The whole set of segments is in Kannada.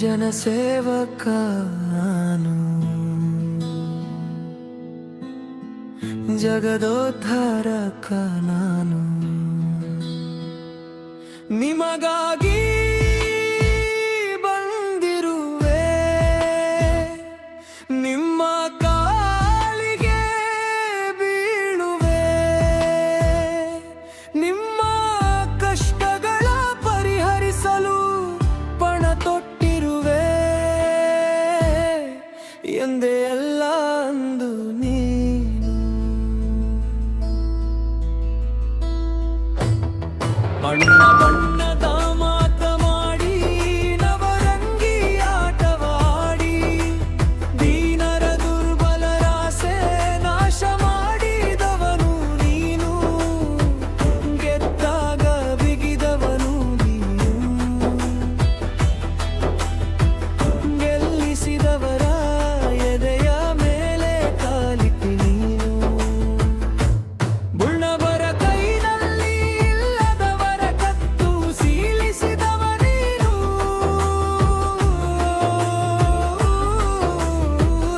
ಜನಸೇವಕ ನಾನು, ಜಗದೋದ್ಧಾರಕ ನಾನು, ನಿಮಗಾಗಿ ಬಂದಿರುವೆ, ನಿಮ್ಮ ಕಾಲಿಗೆ ಬೀಳುವೆ, ನಿಮ್ಮ ಕಷ್ಟಗಳ ಪರಿಹರಿಸಲು ಪಣ ತೊಟ್ಟಿರುವೆ ಎಂದೇ ಎಲ್ಲ ಅಂದು ನೀನು. ಬಣ್ಣ ಬಣ್ಣದ ಮಾತ ಮಾಡಿ ನವರಂಗಿ ಆಟವಾಡಿ, ದೀನರ ದುರ್ಬಲರಾಸೆ ನಾಶ ಮಾಡಿದವನು ನೀನು, ಗೆದ್ದಾಗ ಬಿಗಿದವನು ನೀನು, ಗೆಲ್ಲಿಸಿದವರ ಎದೆಯ ಮೇಲೆ ಕಾಲಿಟ್ಟು ನೀನು, ಬುಳ್ಳವರ ಕೈನಲ್ಲಿ ಇಲ್ಲದವರ ಕತ್ತು ಸೀಲಿಸಿದವ ನೀನು,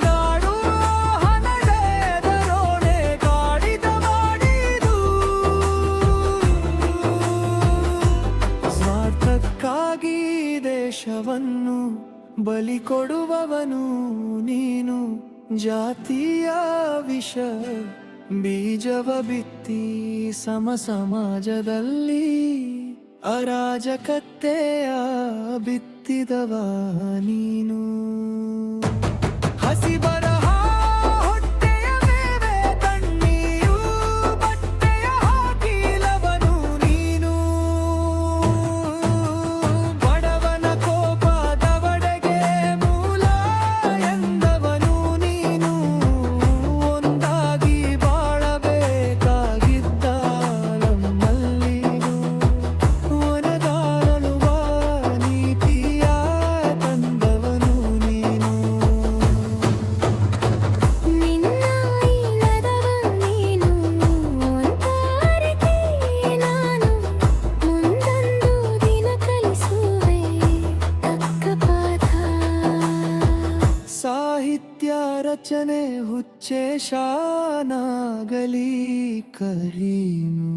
ರಾಡುವ ಹಣದೆದರೋಣೆ ಕಾಡಿದ ಮಾಡಿದು, ಸ್ವಾರ್ಥಕ್ಕಾಗಿ ದೇಶವನ್ನು ಬಲಿ ಕೊಡುವವನು ನೀನು, ಜಾತಿಯ ವಿಷ ಬೀಜವ ಬಿತ್ತಿ ಸಮಾಜದಲ್ಲಿ ಅರಾಜಕತೆಯ ಬಿತ್ತಿದವ ನೀನು. ಹಸಿಬರಹ ಹೊಟ್ಟೆಯ ಮೇವೆ ತಣ್ಣೀರು ಬಟ್ಟೆಯ ಹಾಕಿಲವನು ನೀನು, ಬಡವನ ಕೋಪದವಡೆಗೆ ಮೂಲ ಎಂದವನು ನೀನು, ಒಂದಾಗಿ ಬಾಳಬೇಕಾಗಿದ್ದ ನಮ್ಮಲ್ಲಿನು, ಒಣಗಾರಳುವ ನೀತಿಯ ತಂದವನು ನೀನು. ನಿನ್ನ ಇಲ್ಲದವ ನೀನು, ಒಂದಾರಿಕೆ ನಾನು, ಮುಂದೊಂದು ದಿನ ಕಲಿಸುವೆ ತಕ್ಕ ಪಾಠ. ಸಾಹಿತ್ಯ ರಚನೆ ಹುಚ್ಚೇಶಾನಾಗಲಿ ಕರೀನು.